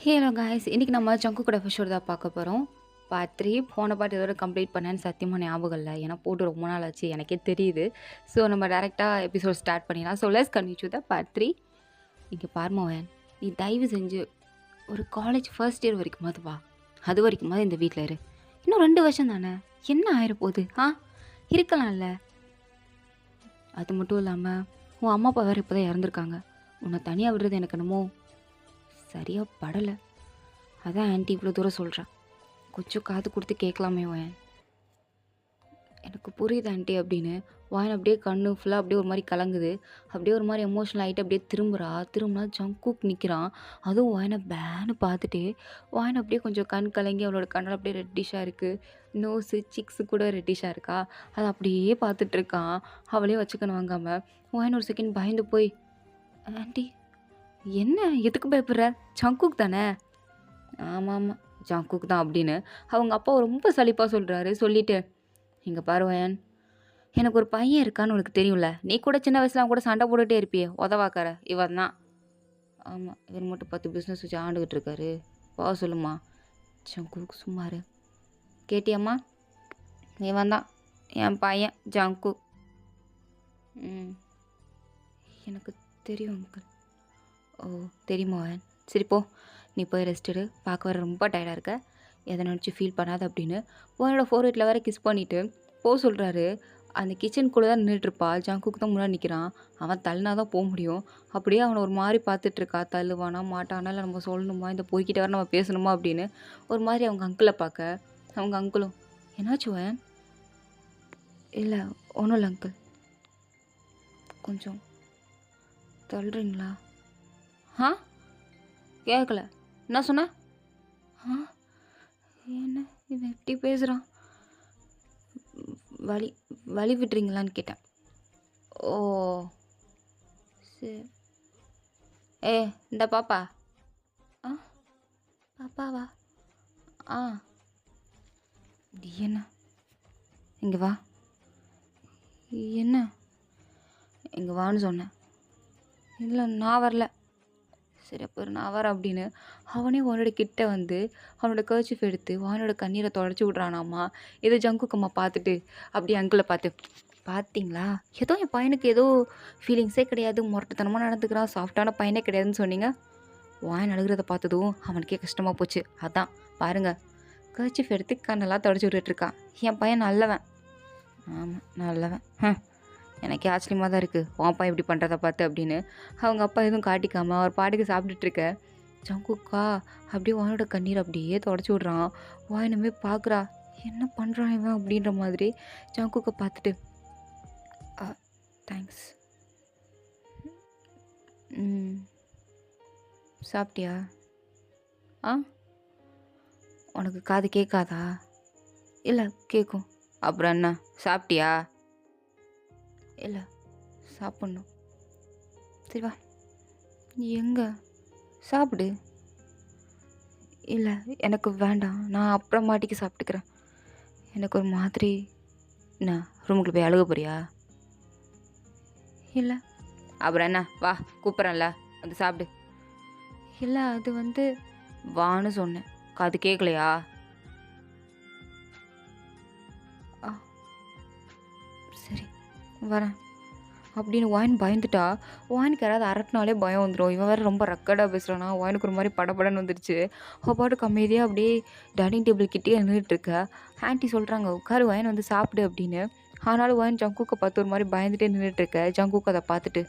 Hello guys, இன்னைக்கு நம்ம ஜங்கு கூட எபிசோட் தான் பார்க்க போகிறோம். பார்ட் 3 போன பார்ட் இதோட கம்ப்ளீட் பண்ணேன்னு சத்தியமாக ஞாபகம் இல்லை. ஏன்னா போட்டு ரொம்ப நாள் ஆச்சு, எனக்கே தெரியுது. ஸோ நம்ம டேரெக்டாக எபிசோட் ஸ்டார்ட் பண்ணிடலாம். So let's continue the part 3. இங்கே பாருமவன், நீ தயவு செஞ்சு ஒரு காலேஜ் ஃபர்ஸ்ட் இயர் வரைக்குமாவது வா. அது வரைக்குமாவது இந்த வீட்டில் இரு. இன்னும் 2 வருஷம் தானே, என்ன ஆயிரப்போகுது? இருக்கலாம்ல. அது மட்டும் இல்லாமல் உன் அம்மா அப்பா வேறு இப்போ தான் இறந்துருக்காங்க. உன்னை தனியாக விடுறது எனக்கு என்னமோ சரியாக படலை. அதான் ஆன்ட்டி இவ்வளோ தூரம் சொல்கிறேன். கொஞ்சம் காது கொடுத்து கேட்கலாமே வாயன். எனக்கு புரியுது ஆன்ட்டி அப்படின்னு வாயன் அப்படியே கண்ணு ஃபுல்லாக அப்படியே ஒரு மாதிரி கலங்குது. அப்படியே ஒரு மாதிரி எமோஷனல் ஆகிட்டு அப்படியே திரும்பினா ஜங்குக் நிற்கிறான். அதுவும் வாயனை பேன்னு பார்த்துட்டு வாயன் அப்படியே கொஞ்சம் கண் கலங்கி அவளோட கண்ணில் அப்படியே ரெட்டிஷாக இருக்குது. நோஸு சிக்ஸு கூட ரெட்டிஷாக இருக்கா. அதை அப்படியே பார்த்துட்ருக்கான். அவளே வச்சுக்கணும் வாங்காமல். வாயன் ஒரு செகண்ட் பயந்து போய், ஆன்ட்டி என்ன எதுக்கு பயப்படுற? ஜங்குக் தானே? ஆமாம் ஜங்குக் தான் அப்படின்னு அவங்க அப்பா ரொம்ப சலிப்பாக சொல்கிறாரு. சொல்லிவிட்டு, இங்கே பாரு வயன், எனக்கு ஒரு பையன் இருக்கான்னு உனக்கு தெரியும்ல. நீ கூட சின்ன வயசுலாம் கூட சண்டை போட்டுகிட்டே இருப்பியே, உதவாக்கார இவன் தான். ஆமாம், இவர் மட்டும் 10 பிஸ்னஸ் வச்சு ஆண்டுக்கிட்டு இருக்காரு. பா சொல்லுமா. ஜங்குக் சும்மாரு. கேட்டியம்மா, இவன் தான் என் பையன் ஜங்குக். எனக்கு தெரியும் அங்கிள். ஓ தெரியுமா வயன்? சரிப்போ, நீ போய் ரெஸ்ட் எடு. பார்க்க வர ரொம்ப டயர்டாக இருக்க, எதை நினச்சி ஃபீல் பண்ணாத அப்படின்னு உன்னோட ஃபோர்ஹெட்டில் வேறு கிஸ் பண்ணிவிட்டு சொல்கிறாரு. அந்த கிச்சனுக்குள்ளே தான் நின்றுட்டுருப்பா. ஜங்குக்கு தான் முன்னாடி நிற்கிறான். அவன் தள்ளினா தான் போக முடியும். அப்படியே அவனை ஒரு மாதிரி பார்த்துட்ருக்கா. தள்ளுவானா மாட்டானா, இல்லை நம்ம சொல்லணுமா, இந்த போய்கிட்ட வர நம்ம பேசணுமா அப்படின்னு ஒரு மாதிரி அவங்க அங்கிளை பார்க்க. அவங்க அங்கிளும், என்னாச்சு வயன்? இல்லை ஒன்றும் இல்லை அங்கிள், கொஞ்சம் தள்ளுறீங்களா? கேட்கல, என்ன சொன்ன? என்ன இவன் எப்படி பேசுகிறான்? வழி விட்டுறீங்களான்னு கேட்டேன். ஓ சரி. இந்த பாப்பா. பாப்பாவா? என்ன இங்கே வா. என்ன இங்கே வான்னு சொன்னேன். இல்லை நான் வரல. சரி அப்போ நான் வரேன் அப்படின்னு அவனே அவனோட கிட்ட வந்து அவனோட கர்ச்சிஃப் எடுத்து அவனோட கண்ணீரை தொடச்சி விட்றானாம்மா. இதை ஜங்குக்கம்மா பார்த்துட்டு அப்படியே அங்கிளை பார்த்து, பார்த்தீங்களா, ஏதோ என் பையனுக்கு ஏதோ ஃபீலிங்ஸே கிடையாது, முரட்டுத்தனமாக நடந்துக்கிறான், சாஃப்டான பையனே கிடையாதுன்னு சொன்னீங்க. வாயன் அழுகிறத பார்த்ததும் அவனுக்கே கஷ்டமாக போச்சு. அதான் பாருங்கள், கர்ச்சிஃப் எடுத்து கண்ணெல்லாம் தொடச்சி விட்டுட்ருக்கான். என் பையன் நல்லவன். ஆமாம் நல்லவன். எனக்கே ஆச்சரியமாக தான் இருக்குது உன் அப்பா இப்படி பண்ணுறத பார்த்து அப்படின்னு அவங்க அப்பா எதுவும் காட்டிக்காமல் அவர் பாட்டுக்கு சாப்பிட்டுட்ருக்க. ஜங்குக்கா அப்படியே வானோட கண்ணீர் அப்படியே தொடச்சி விட்றான். வாயினுமே பார்க்குறா, என்ன பண்ணுறான் இவன் அப்படின்ற மாதிரி. ஜங்குக்கை பார்த்துட்டு, தேங்க்ஸ். சாப்பிட்டியா? உனக்கு காது கேட்காதா? இல்லை கேட்கும். அப்புறம் என்ன, சாப்பிட்டியா? இல்லை சாப்பிட்ணும். சரி வா. எங்கே சாப்பிடு. இல்லை எனக்கு வேண்டாம், நான் அப்புறமாட்டிக்கு சாப்பிட்டுக்கிறேன். எனக்கு ஒரு மாதிரி. என்ன ரூமுக்குள்ள போய் அழுக போறியா? இல்லை. அப்புறம் என்ன, வா கூப்பிட்றேன்ல வந்து சாப்பிடு. இல்லை அது வந்து வான்னு சொன்னேன், காது கேட்கலையா? சரி வரேன் அப்படின்னு வாயின் பயந்துட்டா. வாயினுக்கு யாராவது அரட்டினாலே பயம் வந்துடும். இவன் வேறு ரொம்ப ரக்கடாக பேசுகிறானா. வாயினுக்கு ஒரு மாதிரி படப்படன்னு வந்துடுச்சு. பாட்டுக்கு அமைதியாக அப்படியே டைனிங் டேபிள் கிட்டே நின்றுட்டுருக்க. ஆன்ட்டி சொல்கிறாங்க உட்காரு வாயின் வந்து சாப்பிடு அப்படின்னு. ஆனாலும் வாயின் ஜங்குக்கை பார்த்து ஒரு மாதிரி பயந்துகிட்டே நின்றுட்டுருக்க. ஜங்குக்கு அதை பார்த்துட்டு,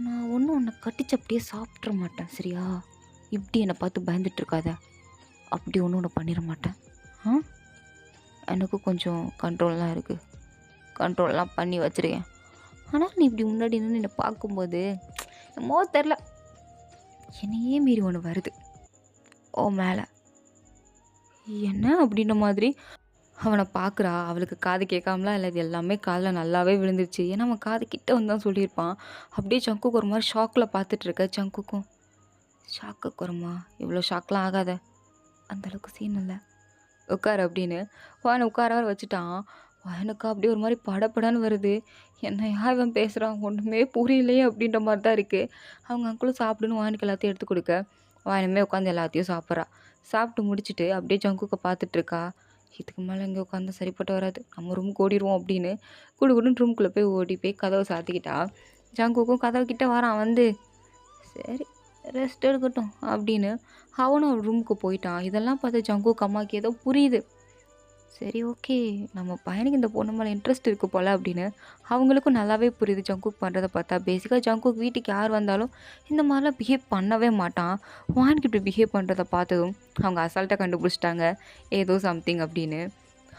நான் ஒன்றும் உன்னை கட்டிச்சு அப்படியே சாப்பிட்ற மாட்டேன் சரியா? இப்படி என்னை பார்த்து பயந்துட்டுருக்காத. அப்படி ஒன்றும் ஒன்று பண்ணிட மாட்டேன். எனக்கும் கொஞ்சம் கண்ட்ரோல்லாம் இருக்குது, கண்ட்ரோல்லாம் பண்ணி வச்சுருக்கேன். ஆனால் நீ இப்படி முன்னாடி நின்று என்னை பார்க்கும்போது என்னமோ தெரில, என்னையே மீறி ஒன்று வருது ஓ மேலே. என்ன அப்படின்ற மாதிரி அவனை பார்க்குறா. அவளுக்கு காது கேட்காமலாம் இல்லை, இது எல்லாமே காதில் நல்லாவே விழுந்துருச்சு. ஏன்னா அவன் காது கிட்ட வந்து தான் சொல்லியிருப்பான். அப்படியே ஜங்குக்கு ஒரு மாதிரி ஷாக்கில் பார்த்துட்ருக்க. ஜங்குக்கும் ஷாக்கு வருமா? இவ்வளோ ஷாக்லாம் ஆகாத, அந்தளவுக்கு சீன் இல்லை, உட்காரு அப்படின்னு வாயனை உட்கார வச்சுட்டான். வாயனுக்கு அப்படியே ஒரு மாதிரி படப்படன்னு வருது. என்ன யார் இவன் பேசுகிறான், ஒன்றுமே புரியலையே அப்படின்ற மாதிரி தான் இருக்குது. அவங்க அங்கிளும் சாப்பிடுன்னு வாயனுக்கு எல்லாத்தையும் எடுத்து கொடுக்க வாயினுமே உட்காந்து எல்லாத்தையும் சாப்பிட்றா. சாப்பிட்டு முடிச்சுட்டு அப்படியே ஜங்குக்க பார்த்துட்ருக்கா. இதுக்கு மேலே இங்கே உட்காந்தா சரிப்பட்டு வராது. நம்ம ரூமுக்கு ஓடிருவோம் அப்படின்னு குடுகுடுன்னு ரூமுக்குள்ளே போய் ஓடி போய் கதவை சாத்திக்கிட்டா. ஜங்குக்கும் கதவு கிட்ட வரான் வந்து. சரி ரெஸ்ட் எடுக்கட்டும் அப்படின்னு அவனும் அவன் ரூமுக்கு போயிட்டான். இதெல்லாம் பார்த்து ஜங்குக்கு அம்மாவுக்கு ஏதோ புரியுது. சரி ஓகே, நம்ம பையனுக்கு இந்த பொண்ணு மேலே இன்ட்ரெஸ்ட் இருக்குது போல் அப்படின்னு அவங்களுக்கும் நல்லாவே புரியுது ஜங்குக் பண்ணுறத பார்த்தா. பேசிக்காக ஜங்குக் வீட்டுக்கு யார் வந்தாலும் இந்த மாதிரிலாம் பிஹேவ் பண்ணவே மாட்டான். வான்க்கு இப்படி பிஹேவ் பண்ணுறத பார்த்ததும் அவங்க அசால்ட்டாக கண்டுபிடிச்சிட்டாங்க ஏதோ சம்திங் அப்படின்னு.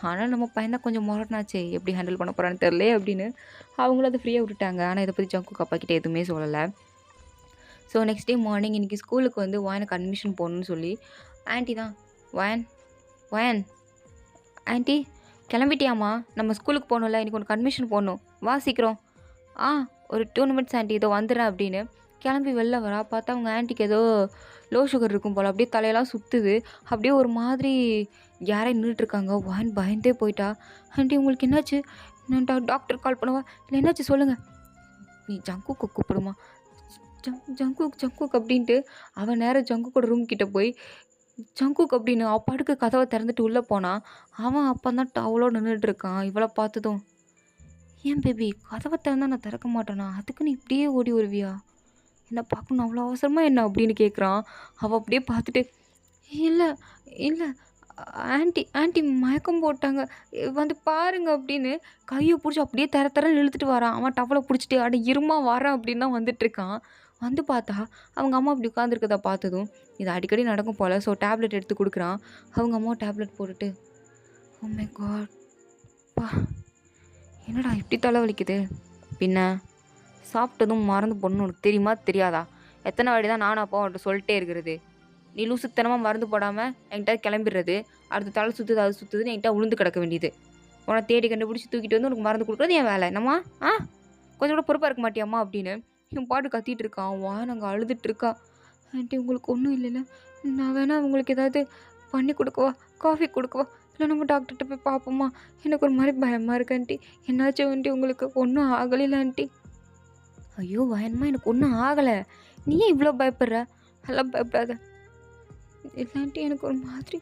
ஆனால் நம்ம பையன் தான் கொஞ்சம் முரட்னாச்சே, எப்படி ஹேண்டில் பண்ண போகிறான்னு தெரில அப்படின்னு அவங்களும் அதை ஃப்ரீயாக விட்டுட்டாங்க. ஆனால் இதை பற்றி ஜங்குக் அப்பா கிட்டே எதுவுமே சொல்லலை. ஸோ நெக்ஸ்ட் டே மார்னிங் இன்றைக்கி ஸ்கூலுக்கு வந்து வாயனுக்கு அட்மிஷன் போடணும்னு சொல்லி ஆன்ட்டி தான் வயன் ஆன்ட்டி கிளம்பிட்டியாம்மா, நம்ம ஸ்கூலுக்கு போகணும்ல, இன்றைக்கி உனக்கு அட்மிஷன் போடணும், வா சீக்கிரம். ஒரு 2 நிமிட்ஸ் ஆன்ட்டி, இதோ வந்துடுறேன் அப்படின்னு கிளம்பி வெளில வரா. பார்த்தா அவங்க ஆன்ட்டிக்கு ஏதோ லோ சுகர் இருக்கும் போல், அப்படியே தலையெல்லாம் சுற்றுது. அப்படியே ஒரு மாதிரி யாரையும் நின்றுட்டுருக்காங்க. பயந்தே போயிட்டா. ஆன்ட்டி உங்களுக்கு என்னாச்சு? நான் டாக்டர் கால் பண்ணவா? இல்லை என்னாச்சு சொல்லுங்கள். நீ ஜங்குக்கு கூப்பிடுமா, ஜங்குக் அப்படின்ட்டு அவன் நேரம் ஜங்குக்கோட ரூம் கிட்டே போய் ஜங்குக் அப்படின்னு அப்பாடுக்கு கதவை திறந்துட்டு உள்ளே போனான். அவன் அப்போ தான் டவலோடு நின்றுட்டுருக்கான். இவளை பார்த்ததும், ஏன் பேபி கதவை திறந்தா நான் திறக்க மாட்டேனா, அதுக்கு நீ இப்படியே ஓடி வருவியா, என்ன பார்க்கணும் அவ்வளோ அவசரமாக என்ன அப்படின்னு கேட்குறான். அவள் அப்படியே பார்த்துட்டு, இல்லை இல்லை ஆன்ட்டி மயக்கம் போட்டாங்க, வந்து பாருங்க அப்படின்னு கையை பிடிச்சி அப்படியே தரன்னு இழுத்துட்டு வரான். அவன் டவலை பிடிச்சிட்டு அட இருமா வரேன் அப்படின்னு தான் வந்துட்டுருக்கான். வந்து பார்த்தா அவங்க அம்மா அப்படி உட்காந்துருக்கதை பார்த்ததும் இது அடிக்கடி நடக்கும் போல். ஸோ டேப்லெட் எடுத்து கொடுக்குறான். அவங்க அம்மா டேப்லெட் போட்டுட்டு, ஓ மை காட் பா என்னடா இப்படி தலை வலிக்குது, பின்ன சாப்பிட்டதும் மறந்து போடணும்னு உனக்கு தெரியுமா தெரியாதா, எத்தனை வாடி தான் நானும் அப்பா அவன்கிட்ட சொல்லிட்டே இருக்கிறது, நீ லூசுத்தனமாக மருந்து போடாமல் என்கிட்ட கிளம்பிடுறது, அடுத்த தலை சுற்றுது அது சுற்றுதுன்னு என்கிட்ட உளுந்து கிடக்க வேண்டியது, உன்னை தேடி கண்டுபிடிச்சி தூக்கிட்டு வந்து உனக்கு மருந்து கொடுக்குறது என் வேலை என்னம்மா, கொஞ்சம் கூட பொறுப்பாக இருக்க மாட்டியாம்மா அப்படின்னு என் பாட்டு கத்திட்டு இருக்கான். நாங்கள் அழுதுட்டு இருக்கா. ஆன்ட்டி உங்களுக்கு ஒன்றும் இல்லைல்ல, நான் வேணா உங்களுக்கு ஏதாவது பண்ணி கொடுக்கவா, காஃபி கொடுக்கவா, இல்லை நம்ம டாக்டர்கிட்ட போய் பார்ப்போம்மா, எனக்கு ஒரு மாதிரி பயமாக இருக்கு ஆன்ட்டி, என்னாச்சும் ஆன்ட்டி உங்களுக்கு ஒன்றும் ஆகலையில ஆன்ட்டி. ஐயோ பயமா, எனக்கு ஒன்றும் ஆகலை, நீ ஏன் இவ்வளோ பயப்படுற, எல்லாம் பயப்படாத. இல்லை ஆன்ட்டி எனக்கு ஒரு மாதிரி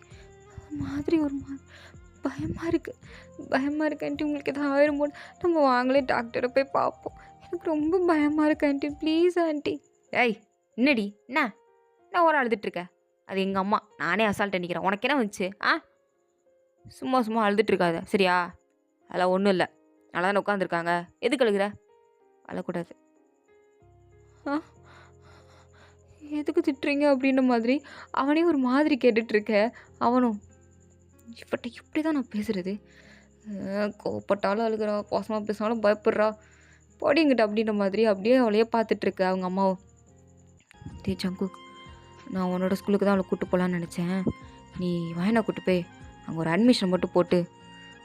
பயமாக இருக்குது ஆன்ட்டி, உங்களுக்கு எதாவது ஆயிரும் போது நம்ம வாங்களே டாக்டரை போய் பார்ப்போம், எனக்கு ரொம்ப பயமாக இருக்கு ஆன்ட்டி, ப்ளீஸ் ஆன்ட்டி. ஏய் என்னடி என்ன நான் ஒரு அழுதுட்டுருக்கேன், அது எங்கள் அம்மா, நானே அசால்ட் நிற்கிறேன், உனக்கு என்ன வந்துச்சு சும்மா அழுதுட்டுருக்காத சரியா, அதெல்லாம் ஒன்றும் இல்லை, நல்லா தானே உட்காந்துருக்காங்க, எதுக்கு அழுகிற, அழக்கூடாது. எதுக்கு திட்டுறீங்க அப்படின்ற மாதிரி அவனே ஒரு மாதிரி கேட்டுட்ருக்க. அவனும் இவட்ட இப்படி தான் நான் பேசுகிறது, கோவப்பட்டாலும் அழுகிறா, பாசமாக பேசினாலும் பயப்படுறா, போடிங்கிட்ட அப்படின்ற மாதிரி அப்படியே அவளையே பார்த்துட்ருக்க. அவங்க அம்மாவும், டே ஜங்குக், நான் உன்னோட ஸ்கூலுக்கு தான் அவளை கூப்பிட்டு போகலான்னு நினச்சேன், நீ வாயனை கூப்பிட்டு போய் அங்கே ஒரு அட்மிஷன் மட்டும் போட்டு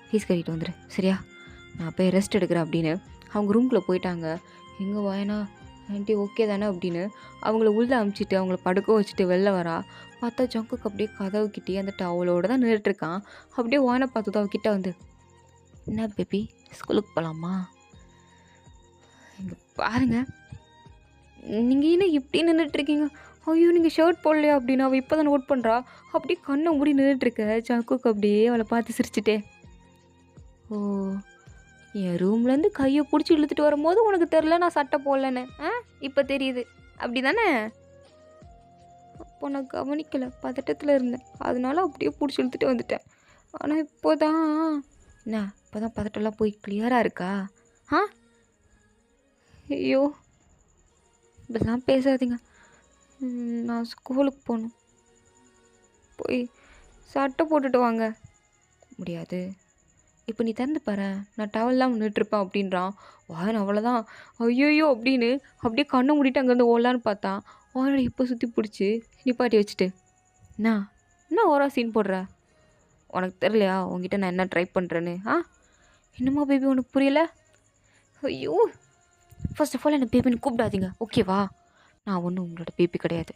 ஃபீஸ் கட்டிட்டு வந்துடு சரியா, நான் போய் ரெஸ்ட் எடுக்கிறேன் அப்படின்னு அவங்க ரூம்குள்ளே போயிட்டாங்க. எங்கே வாயனா ஆன்ட்டி ஓகே தானே அப்படின்னு அவங்கள உள்ளே அமுச்சிட்டு அவங்கள படுக்க வச்சுட்டு வெளில வரா. பார்த்தா ஜங்குக்கு அப்படியே கதவு கிட்டே அந்த டவலோடு தான் நின்றுட்டுருக்கான். அப்படியே வாயனை பார்த்தது அவகிட்ட வந்து, என்ன பேபி ஸ்கூலுக்கு போகலாமா, இங்கே பாருங்கள் நீங்கள் என்ன இப்படி நின்றுட்டுருக்கீங்க, ஐயோ நீங்கள் ஷர்ட் போடலையா அப்படின்னு அவள் இப்போ தான் நோட் பண்ணுறா. அப்படியே கண்ணை மூடி நின்றுட்டுருக்க. ஜங்குக்கு அப்படியே அவளை பார்த்து சிரிச்சிட்டே, ஓ என் ரூம்லேருந்து கையை பிடிச்சி இழுத்துட்டு வரும்போது உனக்கு தெரில நான் சட்டை போடலன்னு, இப்போ தெரியுது அப்படி தானே, அப்போ நான் கவனிக்கலை, பதட்டத்தில் இருந்தேன், அதனால அப்படியே பிடிச்சி இழுத்துட்டு வந்துட்டேன். ஆனால் இப்போ தான் பதட்டம்லாம் போய் கிளியராக இருக்கா. ஐயோ இப்படிலாம் பேசாதீங்க, நான் ஸ்கூலுக்கு போகணும், போய் சட்டை போட்டுட்டு வாங்க. முடியாது, இப்போ நீ திறந்து பாரு, நான் டவல்லாம் நின்றுட்டுருப்பேன் அப்படின்றான். வாயன் அவ்வளோதான் ஐயோயோ அப்படின்னு அப்படியே கண்ணை மூடிட்டு அங்கேருந்து ஓடலான்னு பார்த்தா வாயோட இப்போ சுற்றி பிடிச்சி நிப்பாட்டி வச்சுட்டு, என்ன ஓரா சீன் போடுற, உனக்கு தெரியலையா உங்ககிட்ட நான் என்ன ட்ரை பண்ணுறேன்னு, என்னம்மா பேபி உனக்கு புரியல, ஐயோ ஃபர்ஸ்ட் ஆஃப் ஆல் என்னை பேபின்னு கூப்பிடாதீங்க ஓகேவா, நான் ஒன்றும் உங்களோட பேபி கிடையாது,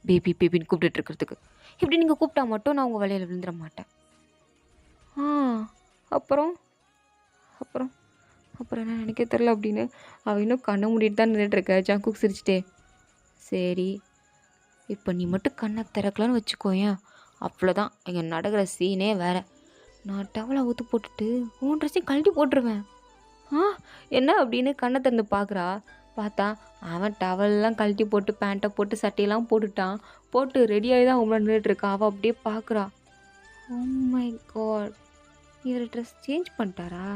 பேபின்னு கூப்பிட்டுருக்கிறதுக்கு, இப்படி நீங்கள் கூப்பிட்டா மட்டும் நான் உங்கள் வலையில் விழுந்துட மாட்டேன். அப்புறம் என்ன நினைக்க தெரில அப்படின்னு அவள் இன்னும் கண்ணை மூடிட்டு தான் நின்றுட்டுருக்க. ஜங்குக் சிரிச்சிட்டே, சரி இப்போ நீ மட்டும் கண்ணை திறக்கலான்னு வச்சுக்கோயேன், அவ்வளோதான் இங்கே நடக்கிற சீனே வேற. நான் டவலை ஊற்று போட்டுட்டு உன் ட்ரெஸ்ஸையும் கழட்டி போட்டுருவேன். ஆ என்ன அப்படின்னு கண்ணை திறந்து பார்க்குறா. பார்த்தா அவன் டவல்லாம் கழட்டி போட்டு பேண்ட்டை போட்டு சட்டையெல்லாம் போட்டுட்டான். போட்டு ரெடியாகி தான் உங்களை நின்றுட்டுருக்கா. அவள் அப்படியே பார்க்குறா. ஓ மை காட், இதில் ட்ரெஸ் சேஞ்ச் பண்ணிட்டாரா?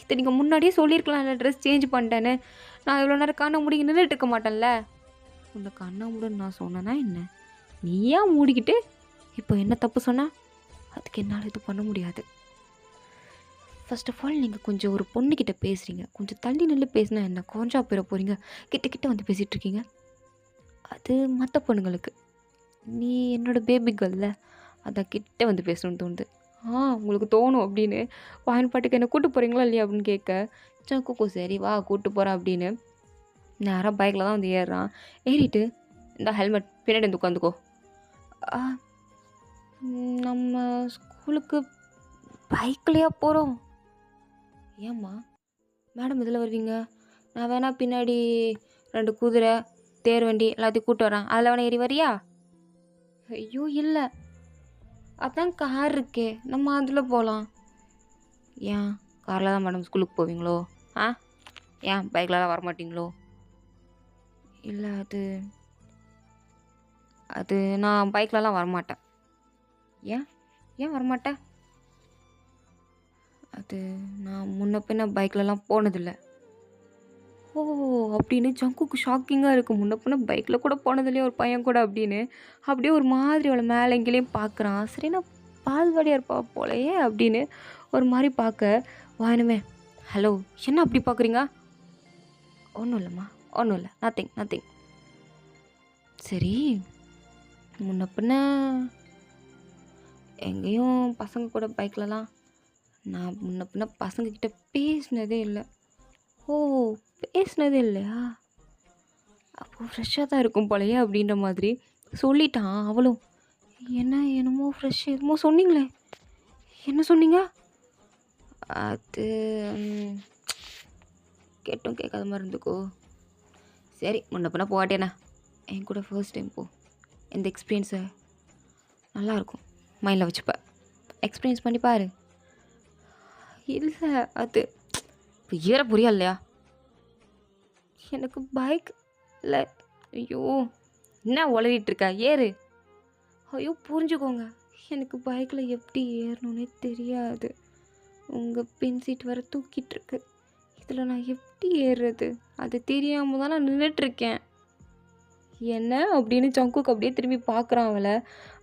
இதை நீங்கள் முன்னாடியே சொல்லியிருக்கலாம் இல்லை ட்ரெஸ் சேஞ்ச் பண்ணிட்டேன்னு. நான் இவ்வளோ நேரம் கண்ணை மூடி நின்றுட்டு இருக்க மாட்டேன்ல. உன்னை கண்ணை மூடுன்னு நான் சொன்னேன்னா என்ன? நீயா மூடிக்கிட்டு இப்போ என்ன தப்பு சொன்ன? அதுக்கு என்னால் இது பண்ண முடியாது. ஃபர்ஸ்ட் ஆஃப் ஆல் நீங்கள் கொஞ்சம் ஒரு பொண்ணுக்கிட்ட பேசுகிறீங்க, கொஞ்சம் தள்ளி நின்று பேசினா என்ன? கொஞ்சா போயிட போகிறீங்க, கிட்ட கிட்ட வந்து பேசிகிட்டு இருக்கீங்க. அது மற்ற பொண்ணுங்களுக்கு. நீ என்னோடய பேபி கேர்ள்ல, அதான் கிட்ட வந்து பேசணும்னு தோணுது. உங்களுக்கு தோணும் அப்படின்னு வாயின் பாட்டுக்கு என்ன கூப்பிட்டு போகிறீங்களா இல்லையா அப்படின்னு கேட்க, சக்குக்கு சரி வா கூப்பிட்டு போகிறேன் அப்படின்னு நேராக பைக்கில் தான் வந்து ஏறுறான். ஏறிட்டு இந்த ஹெல்மெட் பின்னாடி வந்து உட்காந்துக்கோ. நம்ம ஸ்கூலுக்கு பைக்லையா போகிறோம்? ஏம்மா மேடம் இதில் வருவீங்க? நான் வேணா பின்னாடி 2 குதிரை தேர் வண்டி எல்லாத்தையும் கூப்பிட்டு வரேன், அதில் வேணா ஏறி வரியா? ஐயோ இல்லை, அதான் கார் இருக்கே, நம்ம அதில் போகலாம். ஏன் காரில் தான் மேடம் ஸ்கூலுக்கு போவீங்களோ? ஏன் பைக்லலாம் வரமாட்டிங்களோ? இல்லை அது நான் பைக்லலாம் வரமாட்டேன். ஏன் வரமாட்டேன்? அது நான் முன்ன பின்ன பைக்லலாம் போனதில்லை. ஓ அப்படின்னு ஜங்குக்கு ஷாக்கிங்காக இருக்குது. முன்ன பின்ன பைக்கில் கூட போனதில்லையே ஒரு பையன் கூட அப்படின்னு. அப்படியே ஒரு மாதிரி அவளை மேலே எங்கேயும் பார்க்குறான். சரி நான் பால்வாடியாக இருப்பா போலையே அப்படின்னு ஒரு மாதிரி பார்க்க வாயனுமே. ஹலோ என்ன அப்படி பார்க்குறீங்க? ஒன்றும் இல்லைம்மா, ஒன்றும் இல்லை, நத்திங். சரி முன்ன பின்ன எங்கேயும் பசங்க கூட பைக்லலாம் நான் முன்ன பின்ன பசங்கக்கிட்ட பேசினதே இல்லை. ஓ பேசினதே இல்லையா? அப்போது ஃப்ரெஷ்ஷாக தான் இருக்கும் போலையே அப்படின்ற மாதிரி சொல்லிட்டான். அவளும் என்னமோ ஃப்ரெஷ் என்னமோ சொன்னீங்களே, என்ன சொன்னீங்க? அது கேட்டும் கேட்காத மாதிரி இருந்துக்கோ. சரி முன்ன பின்ன போகாட்டேண்ணா, என் கூட ஃபர்ஸ்ட் டைம் போ. இந்த எக்ஸ்பீரியன்ஸை நல்லாயிருக்கும், மைண்டில் வச்சுப்ப, எக்ஸ்பீரியன்ஸ் பண்ணி பாரு. இல்லை அது இப்போ ஏற புரியா இல்லையா? எனக்கு பைக் இல்லை. ஐயோ என்ன உளறிட்டுருக்கா, ஏறு. ஐயோ புரிஞ்சுக்கோங்க, எனக்கு பைக்கில் எப்படி ஏறணுன்னே தெரியாது. உங்கள் பின் சீட் வர தூக்கிட்டு இருக்கு, இதில் நான் எப்படி ஏறுறது? அது தெரியாமல் தான் நான் நின்றுட்டுருக்கேன். என்ன அப்படின்னு ஜங்குக்கு அப்படியே திரும்பி பார்க்குறான்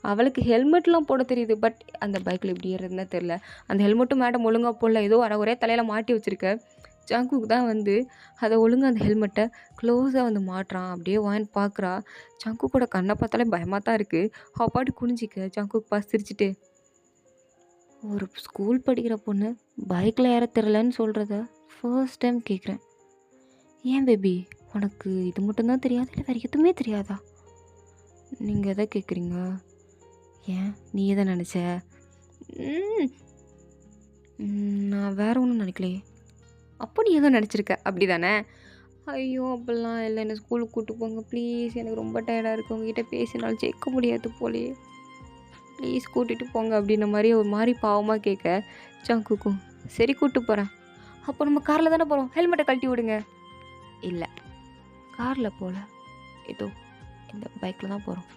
அவளுக்கு ஹெல்மெட்லாம் போட தெரியுது. பட் அந்த பைக்கில் எப்படி ஏறுறதுன்னு தெரில. அந்த ஹெல்மெட்டும் மேடம் ஒழுங்காக போடல, ஏதோ ஒரே தலையில் மாட்டி வச்சுருக்க. ஜங்குக்கு தான் வந்து அதை ஒழுங்காக அந்த ஹெல்மெட்டை க்ளோஸாக வந்து மாட்டுறான். அப்படியே வாங்கி பார்க்குறா. ஜங்குக்கோட கண்ணை பார்த்தாலே பயமாக தான் இருக்குது. பாட்டு குனிஞ்சிக்க ஜங்குக்கு பார்த்து சிரிச்சிட்டு, ஒரு ஸ்கூல் படிக்கிற பொண்ணு பைக்கில் ஏற தெரிலன்னு சொல்கிறத ஃபர்ஸ்ட் டைம் கேட்குறேன். ஏன் பேபி உனக்கு இது மட்டும்தான் தெரியாது, இல்லை வேறு எதுவுமே தெரியாதா? நீங்கள் எதை கேட்குறீங்க? ஏன் நீ எதை நினச்ச? நான் வேற ஒன்றும் நினைக்கலையே. அப்படி எதோ நினச்சிருக்க அப்படி தானே? ஐயோ அப்படிலாம் இல்லை, என்னை ஸ்கூலுக்கு கூப்பிட்டு போங்க ப்ளீஸ், எனக்கு ரொம்ப டயர்டாக இருக்குது, உங்ககிட்ட பேசினாலும் ஜெயிக்க முடியாது போலேயே, ப்ளீஸ் கூட்டிகிட்டு போங்க அப்படின்ற மாதிரி ஒரு மாதிரி பாவமாக கேட்க ஜங்குக்கும் சரி கூப்பிட்டு போகிறேன். அப்போ நம்ம காரில் தானே போகிறோம், ஹெல்மெட்டை கழட்டி விடுங்க. இல்லை காரில் போகல, ஏதோ இந்த பைக்கில் தான் போகிறோம்.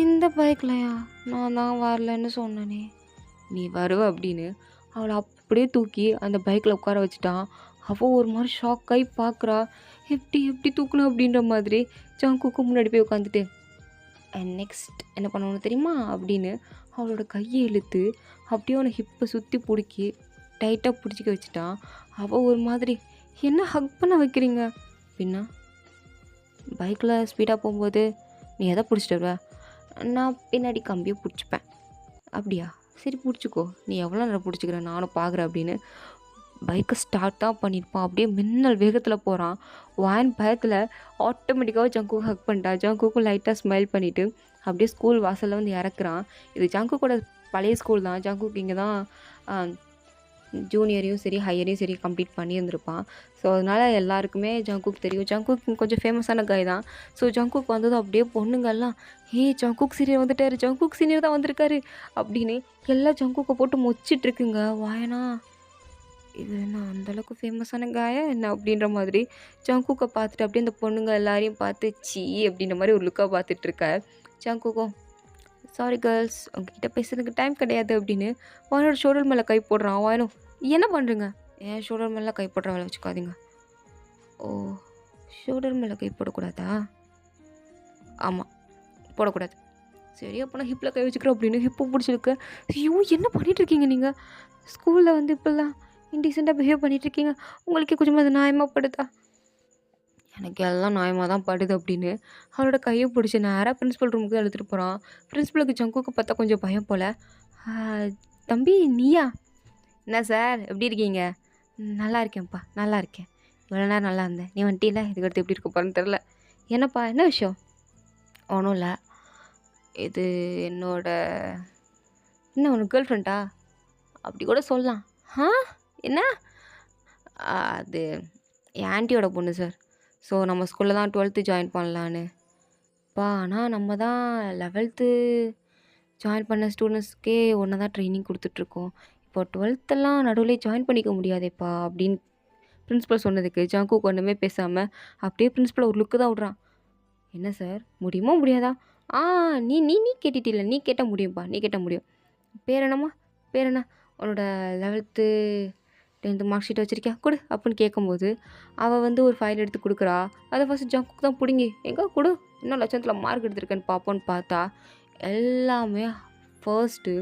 இந்த பைக்லையா? நான் தான் வரலன்னு சொன்னனே. நீ வருவ அப்படின்னு அவளை அப்படியே தூக்கி அந்த பைக்கில் உட்கார வச்சுட்டான். அவள் ஒரு மாதிரி ஷாக்காகி பார்க்குறா. எப்படி தூக்கணும் அப்படின்ற மாதிரி ஜங்குக்கு முன்னாடி போய் உட்காந்துட்டு, நெக்ஸ்ட் என்ன பண்ணணும் தெரியுமா அப்படின்னு அவளோட கையை இழுத்து அப்படியே அவனை ஹிப்பை சுற்றி பிடிக்கி டைட்டாக பிடிச்சிக்க வச்சுட்டான். அவள் ஒரு மாதிரி என்ன ஹக் பண்ண வைக்கிறீங்க? பின்னா பைக்கில் ஸ்பீடாக போகும்போது நீ எதை பிடிச்சிட்டு வருவ? நான் பின்னாடி கம்பியை பிடிச்சிப்பேன். அப்படியா, சரி பிடிச்சிக்கோ, நீ எவ்வளோ நேரம் பிடிச்சிக்கிற நானும் பார்க்குறேன் அப்படின்னு பைக்கை ஸ்டார்ட் தான் பண்ணியிருப்பான். அப்படியே மின்னல் வேகத்தில் போகிறான். வான் பயத்தில் ஆட்டோமேட்டிக்காக ஜங்குக்கு ஹக் பண்ணிட்டா. ஜங்குக்கும் லைட்டாக ஸ்மைல் பண்ணிவிட்டு அப்படியே ஸ்கூல் வாசலில் வந்து இறக்குறான். இது ஜங்குக்கோட பழைய ஸ்கூல் தான். ஜங்குக்கு இங்கே தான் ஜூனியரையும் சரி, ஹையரையும் சரி கம்ப்ளீட் பண்ணியிருந்திருப்பான். ஸோ, அதனால எல்லாருக்குமே ஜங்குக் தெரியும். ஜங்குக் கொஞ்சம் ஃபேமஸான காய் தான். ஸோ, ஜங்குக் வந்ததும் அப்படியே பொண்ணுங்கலாம், "ஏய் ஜங்குக் சீனியர் வந்துட்டாரு, ஜங்குக் சீனியர் தான் வந்திருக்காரு" அப்படின்னு எல்லாம் ஜங்குக்க போட்டு மொச்சிட்ருக்குங்க. வாயனா, இது என்ன அந்த அளவுக்கு ஃபேமஸான காயா என்ன? அப்படின்ற மாதிரி ஜங்குக்க பார்த்துட்டு அப்படியே அந்த பொண்ணுங்க எல்லாரையும் பார்த்து, "ச்சீ" அப்படின்ற மாரி ஒரு லுக்கா பார்த்துட்ருக்க. ஜங்குக்கும், "சாரி கேர்ள்ஸ், உங்ககிட்ட பேசுறதுக்கு டைம் கிடையாது" அப்படின்னு வாயனோட ஷோல்டர் மேல கை போடுறான். வாயனும், "என்ன பண்ணுறீங்க?" "என் ஷோல்டர் மேல கை போடுற வேலை வச்சுக்காதீங்க." "ஓ, ஷோல்டர் மேல கை போடக்கூடாதா?" "ஆமாம், போடக்கூடாது." "சரி அப்போனா ஹிப்பில் கை வச்சுக்கிறோம்" அப்படின்னு ஹிப்பை பிடிச்சிருக்கு. ஐயோ, என்ன பண்ணிகிட்ருக்கீங்க நீங்கள்? ஸ்கூலில் வந்து இப்படிலாம் இன்டீசெண்டாக பிஹேவ் பண்ணிகிட்ருக்கீங்க. உங்களுக்கே கொஞ்சம் அது நியாயமாக படுதா? "எனக்கு எல்லாம் நியாயமாக தான் படுது" அப்படின்னு அவளோட கையை பிடிச்சி நேராக பிரின்ஸிபல் ரூமுக்கு தான் எடுத்துகிட்டு போகிறான். பிரின்ஸிபலுக்கு ஜங்குக்கு பார்த்தா கொஞ்சம் பயம் போல். "ஆ, தம்பி நீயா?" "என்ன சார் எப்படி இருக்கீங்க?" "நல்லா இருக்கேன்ப்பா, நல்லா இருக்கேன். இவ்வளோ நேரம் நல்லா இருந்தேன். நீ வந்துட்டீல, இதுக்கடுத்து எப்படி இருக்க போகிறேன்னு தெரில." "என்னப்பா, என்ன விஷயம்?" "ஒன்றும் இல்லை, இது என்னோட என்ன உனக்கு கேர்ள் ஃப்ரெண்டா?" "அப்படி கூட சொல்லலாம்." "ஆ, என்ன?" "அது என் ஆன்ட்டியோட பொண்ணு சார். ஸோ நம்ம ஸ்கூலில் தான் 12th ஜாயின் பண்ணலான்னு." "அப்பா, ஆனால் நம்ம தான் 11th ஜாயின் பண்ண ஸ்டூடெண்ட்ஸ்க்கே ஒன்றா தான் ட்ரைனிங் கொடுத்துட்ருக்கோம். இப்போ 12th நடுவுலே ஜாயின் பண்ணிக்க முடியாதேப்பா" அப்படின்னு பிரின்ஸிபல் சொன்னதுக்கு ஜங்குக் ஒன்றுமே பேசாமல் அப்படியே பிரின்ஸிபல் ஒரு லுக்கு தான் விட்றான். "என்ன சார், முடியுமா முடியாதா?" "ஆ, நீ நீ நீ கேட்டுட்டில்ல, நீ கேட்டால் முடியும்ப்பா, நீ கேட்டால் முடியும்." "பேர் என்னம்மா, பேர் என்ன? உன்னோட 11th 10th மார்க் ஷீட் வச்சுருக்கியா, கொடு" அப்படின்னு கேட்கும்போது அவள் வந்து ஒரு ஃபைல் எடுத்து கொடுக்குறா. அதை ஃபஸ்ட்டு ஜங்குக்கு தான் பிடுங்கி, "எங்கே கொடு, இன்னும் லட்சத்தில் மார்க் எடுத்திருக்கேன்னு பார்ப்போன்னு" பார்த்தா எல்லாமே ஃபர்ஸ்ட்டு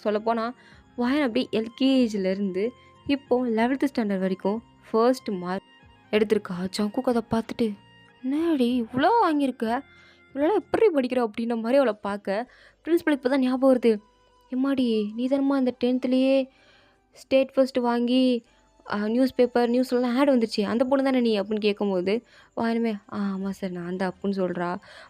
சொல்லப்போனால் வாயன் அப்படியே எல்கேஜிலேருந்து இப்போது 11th ஸ்டாண்டர்ட் வரைக்கும் ஃபர்ஸ்ட் மார்க் எடுத்திருக்கா. ஜங்குக்கு அதை பார்த்துட்டு, "என்னடி இவ்வளோ வாங்கியிருக்க, இவ்வளோ எப்படி படிக்கிற?" அப்படின்ற மாதிரி அவளை பார்க்க பிரின்ஸிபலுக்கு இப்போ தான் ஞாபகம் வருது. "எம்மாடி, நீ தானம்மா அந்த 10thலேயே ஸ்டேட் ஃபர்ஸ்ட் வாங்கி நியூஸ் பேப்பர் நியூஸ்லலாம் ஆட் வந்துச்சு, அந்த பொண்ணு தானே நீ?" அப்படின்னு கேட்கும்போது வாயனுமே, ஆமாம் சார் நான் தான்" அப்படின்னு சொல்கிறா.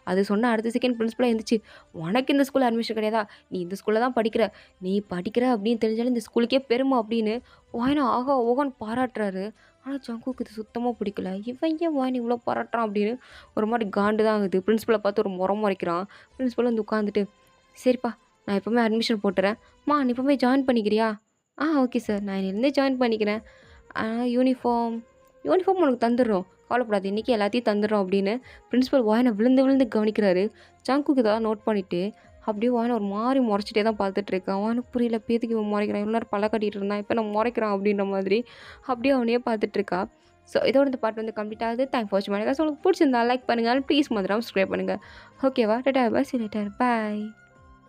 அது சொன்ன அடுத்த செகண்ட் பிரின்ஸிபலாக இருந்துச்சு, "உனக்கு இந்த ஸ்கூலில் அட்மிஷன் கிடையாதா? நீ இந்த ஸ்கூலில் தான் படிக்கிற, நீ படிக்கிற அப்படின்னு தெரிஞ்சாலும் இந்த ஸ்கூலுக்கே பெருமை" அப்படின்னு வாயனை ஆகா ஓகோன்னு பாராட்டுறாரு. ஆனால் ஜங்குக்கு இது சுத்தமாக பிடிக்கல. இவன் ஏன் வாயனை இவ்வளோ பாராட்டுறான் அப்படின்னு ஒரு மாதிரி காண்டு தான் ஆகுது. பிரின்ஸிபலை பார்த்து ஒரு முறைக்கிறான். பிரின்ஸிபல் வந்து உட்காந்துட்டு, "சரிப்பா, நான் எப்போவுமே அட்மிஷன் போட்டுறேன். நீ இப்போவுமே ஜாயின் பண்ணிக்கிறியா?" ஓகே சார், நான் இன்னிலேருந்தே ஜாயின் பண்ணிக்கிறேன். யூனிஃபார்ம் யூனிஃபார்ம் உனக்கு தந்துடுறோம், கவலைப்படாது, இன்றைக்கி எல்லாத்தையும் தந்துடுறோம்" அப்படின்னு பிரின்ஸிபல் வாயனை விழுந்து விழுந்து கவனிக்கிறாரு. ஜங்குக்கு இதெல்லாம் நோட் பண்ணிவிட்டு அப்படியே வாயனை ஒரு மாதிரி முறைச்சிட்டே தான் பார்த்துட்ருக்கான். அவனுக்கு புரியல, பேத்துக்கு இவன் முறைக்கிறான், இவ்வளோ நேரம் பல்ல கட்டிகிட்டு இருந்தான், இப்போ நான் முறைக்கிறான் அப்படின்ற மாதிரி அப்படியே அவனையே பார்த்துட்ருக்கா. ஸோ இதோட இந்த பாட்டு வந்து கம்ப்ளீட் ஆகுது. தேங்க் ஃபார் வாட்சிங். உங்களுக்கு பிடிச்சிருந்தா லைக் பண்ணுங்கள், ப்ளீஸ் மறந்துடாம சப்ஸ்கிரைப் பண்ணுங்கள். ஓகேவா? Tata, bye, see you later, by.